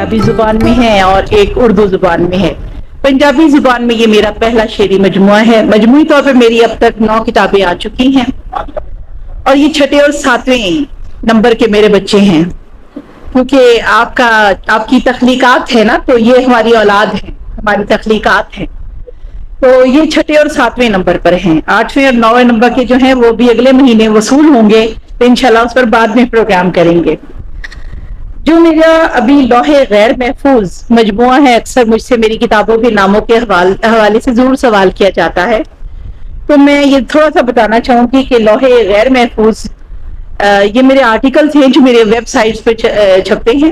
پنجابی زبان میں ہے اور ایک اردو زبان میں ہے۔ پنجابی زبان میں یہ میرا پہلا شعری مجموعہ ہے۔ مجموعی طور پر میری اب تک 9 کتابیں آ چکی ہیں اور یہ 6 اور 7ویں نمبر کے میرے بچے ہیں، کیونکہ آپ کی تخلیقات ہے نا، تو یہ ہماری اولاد ہے، ہماری تخلیقات ہیں، تو یہ 6 اور 7ویں نمبر پر ہیں۔ 8ویں اور 9ویں نمبر کے جو ہیں وہ بھی اگلے مہینے وصول ہوں گے، تو انشاءاللہ اس پر بعد میں پروگرام کریں گے۔ جو میرا ابھی لوح غیر محفوظ مجموعہ ہے، اکثر مجھ سے میری کتابوں کے ناموں کے حوالے سے ضرور سوال کیا جاتا ہے، تو میں یہ تھوڑا سا بتانا چاہوں گی کہ لوح غیر محفوظ یہ میرے آرٹیکلز ہیں جو میرے ویب سائٹس پہ چھپتے ہیں۔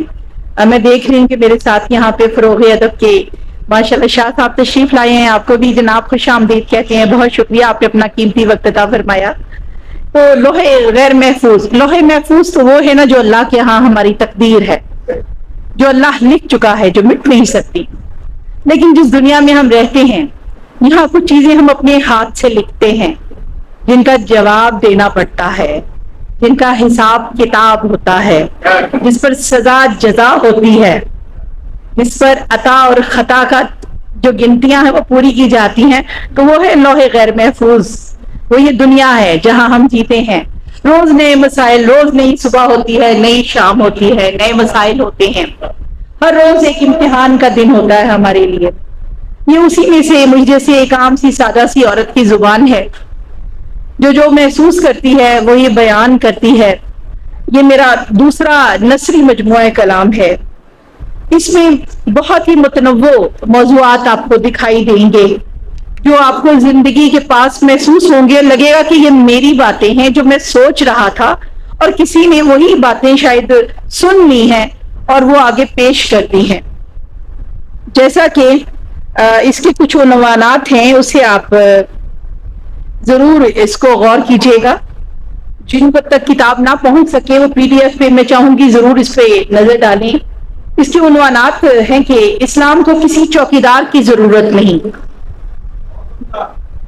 میں دیکھ رہی ہوں کہ میرے ساتھ یہاں پہ فروغ ادب کے ماشاءاللہ شاہ صاحب تشریف لائے ہیں، آپ کو بھی جناب خوش آمدید کہتے ہیں، بہت شکریہ، آپ نے اپنا قیمتی وقت عطا فرمایا۔ تو لوح غیر محفوظ، لوح محفوظ تو وہ ہے نا جو اللہ کے ہاں ہماری تقدیر ہے، جو اللہ لکھ چکا ہے، جو مٹ نہیں سکتی۔ لیکن جس دنیا میں ہم رہتے ہیں، یہاں کچھ چیزیں ہم اپنے ہاتھ سے لکھتے ہیں جن کا جواب دینا پڑتا ہے، جن کا حساب کتاب ہوتا ہے، جس پر سزا جزا ہوتی ہے، جس پر عطا اور خطا کا جو گنتیاں ہیں وہ پوری کی جاتی ہیں، تو وہ ہے لوح غیر محفوظ۔ وہ یہ دنیا ہے جہاں ہم جیتے ہیں، روز نئے مسائل، روز نئی صبح ہوتی ہے، نئی شام ہوتی ہے، نئے مسائل ہوتے ہیں، ہر روز ایک امتحان کا دن ہوتا ہے ہمارے لیے۔ یہ اسی میں سے مجھ جیسے ایک عام سی سادہ سی عورت کی زبان ہے، جو محسوس کرتی ہے وہ یہ بیان کرتی ہے۔ یہ میرا دوسرا نثری مجموعہ کلام ہے، اس میں بہت ہی متنوع موضوعات آپ کو دکھائی دیں گے جو آپ کو زندگی کے پاس محسوس ہوں گے، لگے گا کہ یہ میری باتیں ہیں جو میں سوچ رہا تھا، اور کسی نے وہی باتیں شاید سن لی ہیں اور وہ آگے پیش کرتی ہیں۔ جیسا کہ اس کے کچھ عنوانات ہیں، اسے آپ ضرور اس کو غور کیجیے گا۔ جن کو تک کتاب نہ پہنچ سکے وہ PDF پہ میں چاہوں گی ضرور اس پہ نظر ڈالیں۔ اس کے عنوانات ہیں کہ اسلام کو کسی چوکیدار کی ضرورت نہیں،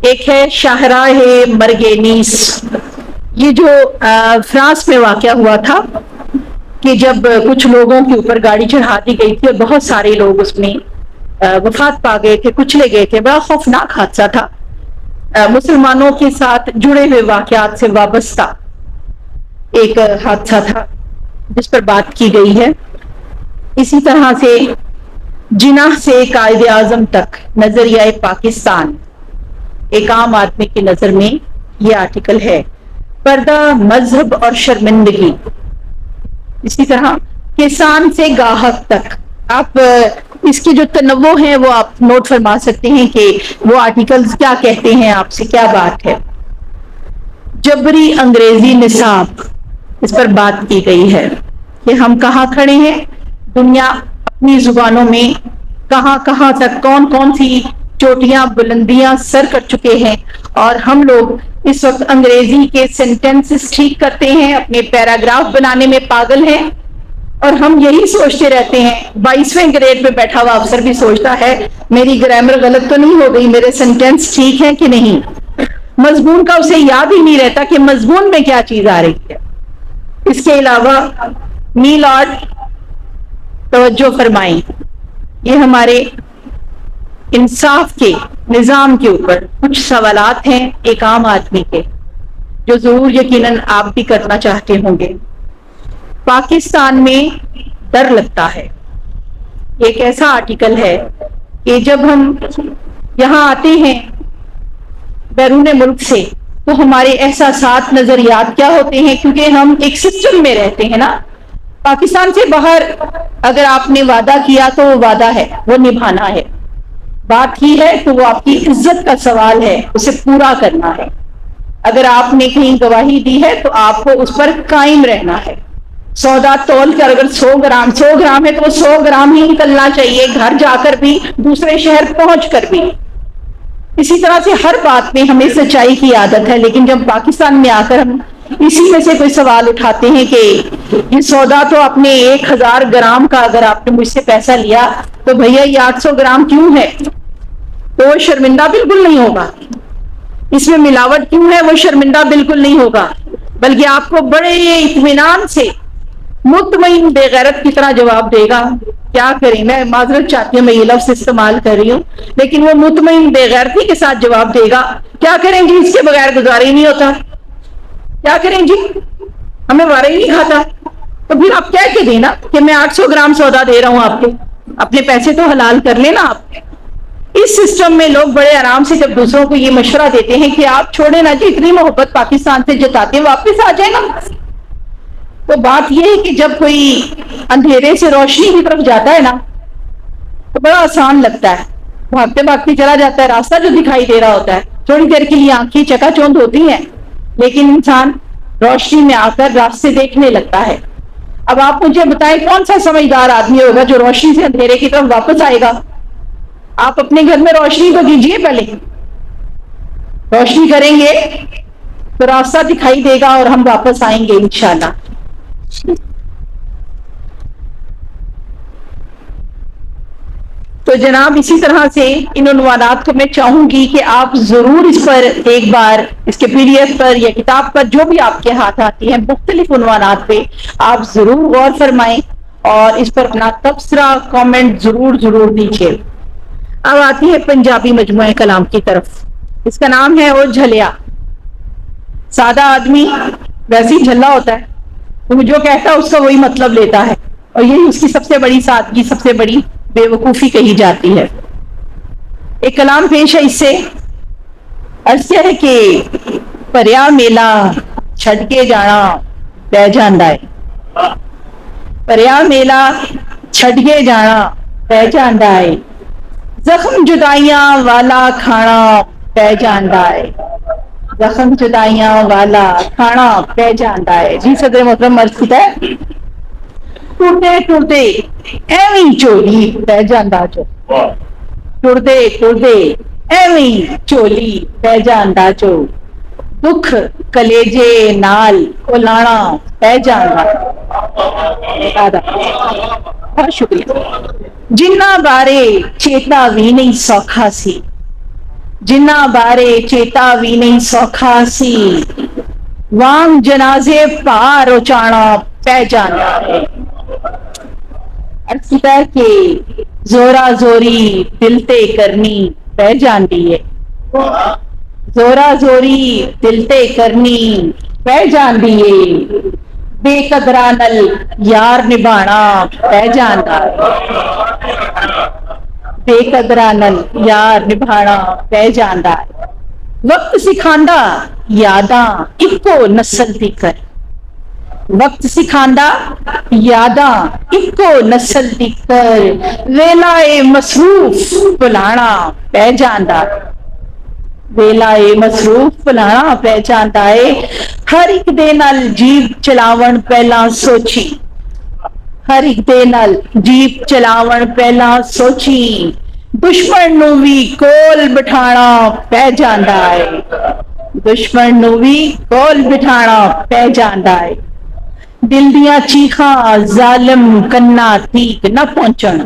ایک ہے شاہراہ مرگ نیس، یہ جو فرانس میں واقعہ ہوا تھا کہ جب کچھ لوگوں کے اوپر گاڑی چڑھا دی گئی تھی اور بہت سارے لوگ اس میں وفات پا گئے تھے، کچلے گئے تھے، بڑا خوفناک حادثہ تھا، مسلمانوں کے ساتھ جڑے ہوئے واقعات سے وابستہ ایک حادثہ تھا جس پر بات کی گئی ہے۔ اسی طرح سے جناح سے قائد اعظم تک نظریہ پاکستان، ایک عام آدمی کی نظر میں یہ آرٹیکل ہے۔ پردہ، مذہب اور شرمندگی، اسی طرح کسان سے گاہک تک۔ آپ اس کے جو تنوع ہیں وہ آپ نوٹ فرما سکتے ہیں کہ وہ آرٹیکلز کیا کہتے ہیں، آپ سے کیا بات ہے۔ جبری انگریزی نصاب، اس پر بات کی گئی ہے کہ ہم کہاں کھڑے ہیں، دنیا اپنی زبانوں میں کہاں کہاں تک کون کون سی چوٹیاں بلندیاں سر کر چکے ہیں، اور ہم لوگ اس وقت انگریزی کے سینٹنسز ٹھیک کرتے ہیں، اپنے پیراگراف بنانے میں پاگل ہیں، اور ہم یہی سوچتے رہتے ہیں۔ 22ویں گریڈ پہ بیٹھا ہوا افسر بھی سوچتا ہے میری گرامر غلط تو نہیں ہو گئی، میرے سینٹنس ٹھیک ہیں کہ نہیں۔ مضمون کا اسے یاد ہی نہیں رہتا کہ مضمون میں کیا چیز آ رہی ہے۔ اس کے علاوہ میلاد، توجہ فرمائیں، یہ ہمارے انصاف کے نظام کے اوپر کچھ سوالات ہیں ایک عام آدمی کے، جو ضرور یقیناً آپ بھی کرنا چاہتے ہوں گے۔ پاکستان میں ڈر لگتا ہے، ایک ایسا آرٹیکل ہے کہ جب ہم یہاں آتے ہیں بیرون ملک سے تو ہمارے احساسات، نظریات کیا ہوتے ہیں، کیونکہ ہم ایک سسٹم میں رہتے ہیں نا۔ پاکستان سے باہر اگر آپ نے وعدہ کیا تو وہ وعدہ ہے، وہ نبھانا ہے، بات ہی ہے تو وہ آپ کی عزت کا سوال ہے، اسے پورا کرنا ہے۔ اگر آپ نے کہیں گواہی دی ہے تو آپ کو اس پر قائم رہنا ہے۔ سودا تول کر اگر 100 گرام ہے تو وہ 100 گرام ہی نکلنا چاہیے، گھر جا کر بھی، دوسرے شہر پہنچ کر بھی۔ اسی طرح سے ہر بات میں ہمیں سچائی کی عادت ہے، لیکن جب پاکستان میں آ کر ہم اسی میں سے کوئی سوال اٹھاتے ہیں کہ یہ سودا تو اپنے 1000 گرام کا اگر آپ نے مجھ سے پیسہ لیا تو بھیا یہ 800 گرام کیوں ہے، تو وہ شرمندہ بالکل نہیں ہوگا۔ اس میں ملاوٹ کیوں ہے، وہ شرمندہ بالکل نہیں ہوگا، بلکہ آپ کو بڑے اطمینان سے مطمئن بے غیرت کی طرح جواب دے گا کیا کریں, میں معذرت چاہتی ہوں میں یہ لفظ استعمال کر رہی ہوں, لیکن وہ مطمئن بے غیرتی کے ساتھ جواب دے گا, کیا کریں جی اس کے بغیر گزارا ہی نہیں ہوتا, کیا کریں جی ہمیں وارا ہی نہیں کھاتا. تو پھر آپ کہہ کے دیں نا کہ میں 800 گرام سودا دے رہا ہوں آپ کو, اپنے پیسے تو حلال کر لینا آپ. اس سسٹم میں لوگ بڑے آرام سے جب دوسروں کو یہ مشورہ دیتے ہیں کہ آپ چھوڑیں نا جی, اتنی محبت پاکستان سے جتاتے ہیں, واپس آ جائیں نا. تو بات یہ ہے کہ جب کوئی اندھیرے سے روشنی کی طرف جاتا ہے نا تو بڑا آسان لگتا ہے, بھاگتے بھاگتے چلا جاتا ہے, راستہ جو دکھائی دے رہا ہوتا ہے تھوڑی دیر کے لیے آنکھیں چکا چوند ہوتی ہیں, لیکن انسان روشنی میں آ کر راستے دیکھنے لگتا ہے. اب آپ مجھے بتائیں کون سا سمجھدار آدمی ہوگا جو روشنی سے اندھیرے کی طرف واپس آئے گا. آپ اپنے گھر میں روشنی کو دیجیے, پہلے روشنی کریں گے تو راستہ دکھائی دے گا اور ہم واپس آئیں گے انشاءاللہ. تو جناب اسی طرح سے ان عنوانات کو میں چاہوں گی کہ آپ ضرور اس پر ایک بار, اس کے PDF پر یا کتاب پر جو بھی آپ کے ہاتھ آتی ہیں مختلف عنوانات پہ آپ ضرور غور فرمائیں اور اس پر اپنا تبصرہ کامنٹ ضرور دیجیے. اب آتی ہے پنجابی مجموعہ کلام کی طرف. اس کا نام ہے او جھلیا. سادہ آدمی ویسے ہی جھلا ہوتا ہے, تو جو کہتا ہے اس کا وہی مطلب لیتا ہے, اور یہی اس کی سب سے بڑی سادگی, سب سے بڑی بے وقوفی کہی جاتی ہے. ایک کلام پیش ہے اس سے. عرض ہے کہ پریا میلا چھڑ کے جانا پہ جاندا ہے, پریا میلا چھڑ کے جانا پہ جاندا ہے, زخم جدائیاں والا کھانا پہ جاندا ہے, زخم جدائیاں والا کھانا پہ جاندا ہے. جی صدر محترم عرض کیتا ہے ٹوٹے ٹوٹے ایویں چولی پہ جاندا جو, ٹوٹے ٹوٹے ایویں چولی پہ جاندا جو, دکھ کلیجے نال الانا پہ جاندا. بہت شکریہ. جنہ بارے چیتا بھی نہیں سوکھا سی, جنہ بارے چیتا بھی نہیں سوکھا سی, وانگ جنازے پار اچانا پہ جانا ہے. عرض کیتا ہے کہ زورا زوری دل تے کرنی پہ جاندی ہے, زورا زوری دل تے کرنی پہ جاندی ہے, بے قدرا نل یار نبھانا پہ جاندا ہے, بے قدرا نل یار نبھانا پہ جاندا ہے. وقت سکھاندا یاداں اکو نسل دی کر, وقت سکھاندا یاداں اکو نسل دی کر, ویلا مصروف بلانا پہ جاندا, ویلا مصروف بلانا پہ جاندا ہے. ہر ایک دے نال جیب چلاون پہلا سوچی, ہر ایک دے نال جیب چلاون پہلا سوچی, دشمن نو بھی کول بٹھانا پہ جاندا ہے, دشمن نو بھی کول بٹھانا پہ جاندا ہے. دل دیاں چیخاں ظالم کنا تیک نہ پہنچن,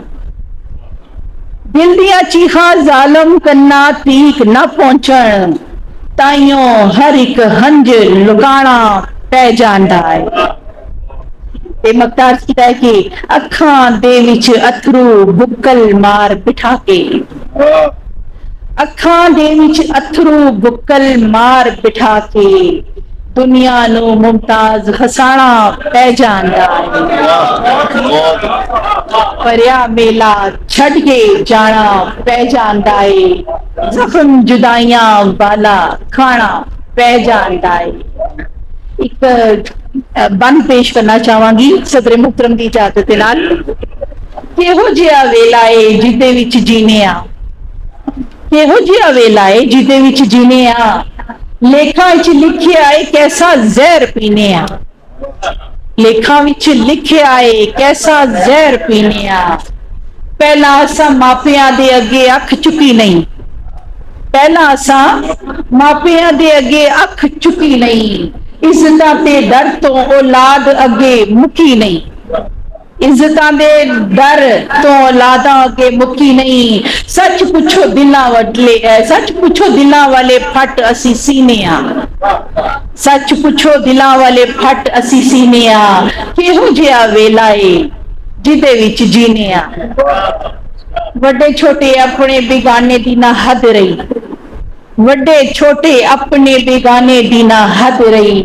دل دیاں چیخاں ظالم کنا تیک نہ پہنچن, تائیوں ہر ایک ہنج لگانا پہ جاندا ہے. تے مقدار کیتا ہے کہ اکھاں دے وچ اتھرو بکل مار بٹھا کے, اکھاں دے وچ اتھرو بکل مار بٹھا کے, دنیا نو ممتاز ہسانا پہ جاندا ہے. پریا میلا چھڈ کے جانا پہ جاندا ہے, زخم جدائیاں والا کھانا پہ جاندا ہے. ایک بند پیش کرنا چاہواں گی صدر محترم دی اجازت نال. کہو جہا ویلا ہے جدے وچ جینے آ, کہو جہا ویلا ہے جدے وچ جینے آ, لیکھاں وچ لکھیا ہے کیسا زہر پینے آ, لیکھاں وچ لکھیا ہے کیسا زہر پینے آ. پہلا اساں ماپیاں دے اگے اکھ چکی نہیں, پہلا اساں ماپیاں دے اگے اکھ چکی نہیں, عزتاں تے در تو اولاد اگے مکی نہیں, عزتاں دے در تو اولاداں اگے مکی نہیں. سچ پوچھو دلاں وڈلے, سچ پوچھو دلاں والے پھٹ اسی سینے آ, سچ پوچھو دلاں والے پھٹ اسی سینے آ. کہو جہا ویلا ہے ਜਿਹਦੇ ਵਿੱਚ ਜੀਨੇ ਆ। ਵੱਡੇ ਛੋਟੇ ਆਪਣੇ ਬੇਗਾਨੇ ਦੀ ਨਾ ਹੱਦ ਰਹੀ, ਵੱਡੇ ਛੋਟੇ ਆਪਣੇ ਬੇਗਾਨੇ ਦੀ ਨਾ ਹੱਦ ਰਹੀ,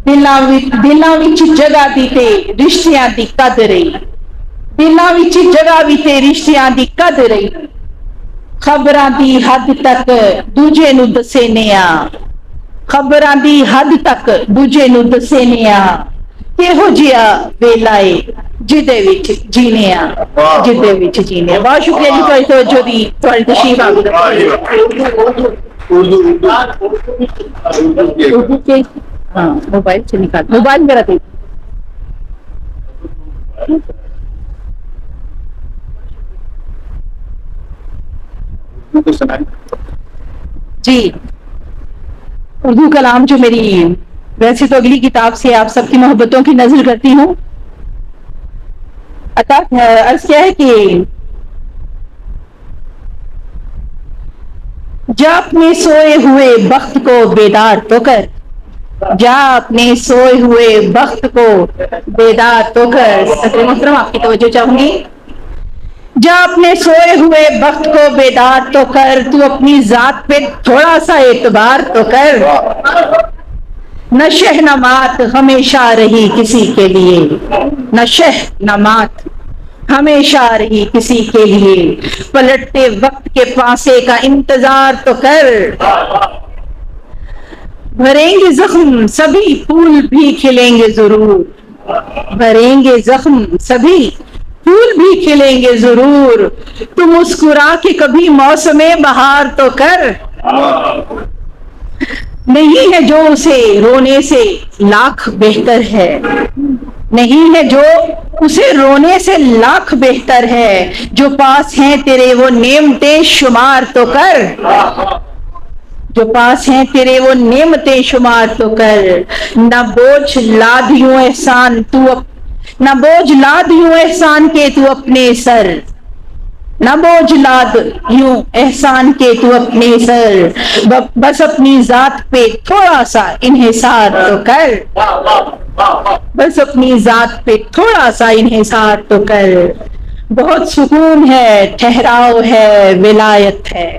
ਦਿਲਾਂ ਵਿੱਚ ਜਗ੍ਹਾ ਦੀ ਤੇ ਰਿਸ਼ਤਿਆਂ ਦੀ ਕਦ ਰਹੀ, ਦਿਲਾਂ ਵਿੱਚ ਜਗ੍ਹਾ ਵੀ ਤੇ ਰਿਸ਼ਤਿਆਂ ਦੀ ਕਦ ਰਹੀ। ਖਬਰਾਂ ਦੀ ਹੱਦ ਤੱਕ ਦੂਜੇ ਨੂੰ ਦੱਸੇ ਨੇ ਆ, ਖਬਰਾਂ ਦੀ ਹੱਦ ਤੱਕ ਦੂਜੇ ਨੂੰ ਦੱਸੇ ਨੇ ਆ। ਕਿਹੋ ਜਿਹਾ ਵੇਲਾ ਏ ਜਿਹਦੇ ਵਿੱਚ ਜੀਨੇ ਆ, ਜਿਹਦੇ ਵਿੱਚ ਜੀਨੇ ਆ। ਬਹੁਤ ਸ਼ੁਕریہ جی ਤੁਹਾਡੀ توجہ دی، ਤੁਹਾਡੀ تشریف آ گئی۔ ہاں موبائل سے نکال، موبائل میرا دے۔ جی اردو کلام جو میری ویسے تو اگلی کتاب سے آپ سب کی محبتوں کی نظر کرتی ہوں، عرض کیا ہے کہ جا اپنے سوئے ہوئے بخت کو بیدار تو کر، جا اپنے سوئے ہوئے بخت کو بیدار تو کر۔ صدر محترم آپ کی توجہ چاہوں گی۔ جا اپنے سوئے ہوئے بخت کو بیدار تو کر، تو اپنی ذات پہ تھوڑا سا اعتبار تو کر۔ نہ شہ نہ مات ہمیشہ رہی کسی کے لیے، نہ شہ نہ مات ہمیشہ رہی کسی کے لیے، پلٹتے وقت کے پاسے کا انتظار تو کر۔ بھریں گے زخم سبھی پھول بھی کھلیں گے ضرور، بھریں گے زخم سبھی پھول بھی کھلیں گے ضرور، تو مسکرا کے کبھی موسم بہار تو کر۔ نہیں ہے جو اسے رونے سے لاکھ بہتر ہے، نہیں ہے جو اسے رونے سے لاکھ بہتر ہے، جو پاس ہیں تیرے وہ نعمتیں شمار تو کر، جو پاس ہیں تیرے وہ نعمتیں شمار تو کر۔ نہ بوجھ لاد یوں احسان تو نہ بوجھ لاد یوں احسان کے تو اپنے سر، نہ بوجھ لاد یوں احسان کے تو اپنے سر، بس اپنی ذات پہ تھوڑا سا انحصار تو کر، بس اپنی ذات پہ تھوڑا سا انحصار تو کر۔ بہت سکون ہے ٹھہراؤ ہے ولایت ہے،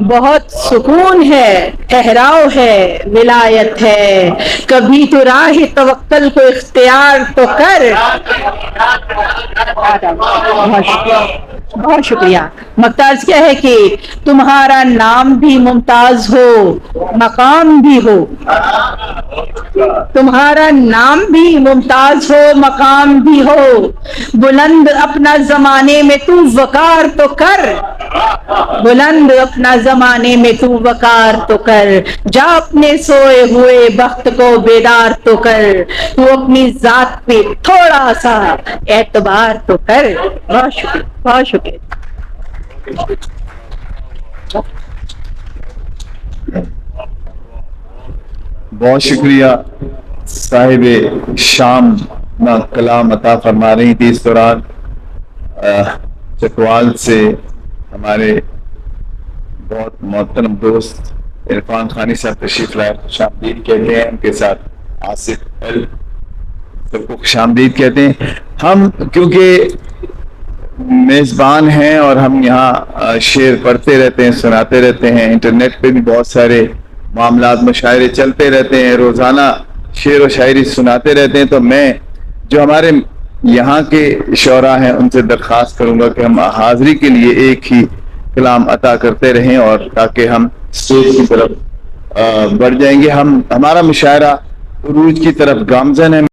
بہت سکون ہے ٹھہراؤ ہے ولایت ہے، کبھی تو راہ توکل کو اختیار تو کر۔ بہت شکریہ۔ مقتاز کیا ہے کہ تمہارا نام بھی ممتاز ہو مقام بھی ہو، تمہارا نام بھی ممتاز ہو مقام بھی ہو، بلند اپنا زمانے میں تو وقار تو کر، بلند اپنا زمانے میں تو وقار تو کر۔ جا اپنے سوئے ہوئے بخت کو بیدار تو کر، تو اپنی ذات پہ تھوڑا سا اعتبار تو کر۔ بہت شکریہ، بہت شکریہ۔ بہت شکریہ صاحب شام نا کلام عطا فرما رہی تھی اس دوران۔ چکوال سے ہمارے بہت محترم دوست عرفان خانی صاحب تشریف لائے، خوش آمدید کہتے ہیں، ان کے ساتھ آصف ایل سب کو خوش آمدید کہتے ہیں۔ ہم کیونکہ میزبان ہیں اور ہم یہاں شعر پڑھتے رہتے ہیں، سناتے رہتے ہیں، انٹرنیٹ پہ بھی بہت سارے معاملات مشاعرے چلتے رہتے ہیں، روزانہ شعر و شاعری سناتے رہتے ہیں، تو میں جو ہمارے یہاں کے شعراء ہیں ان سے درخواست کروں گا کہ ہم حاضری کے لیے ایک ہی کلام عطا کرتے رہیں، اور تاکہ ہم اسٹیج کی طرف بڑھ جائیں گے۔ ہمارا مشاعرہ عروج کی طرف گامزن ہے۔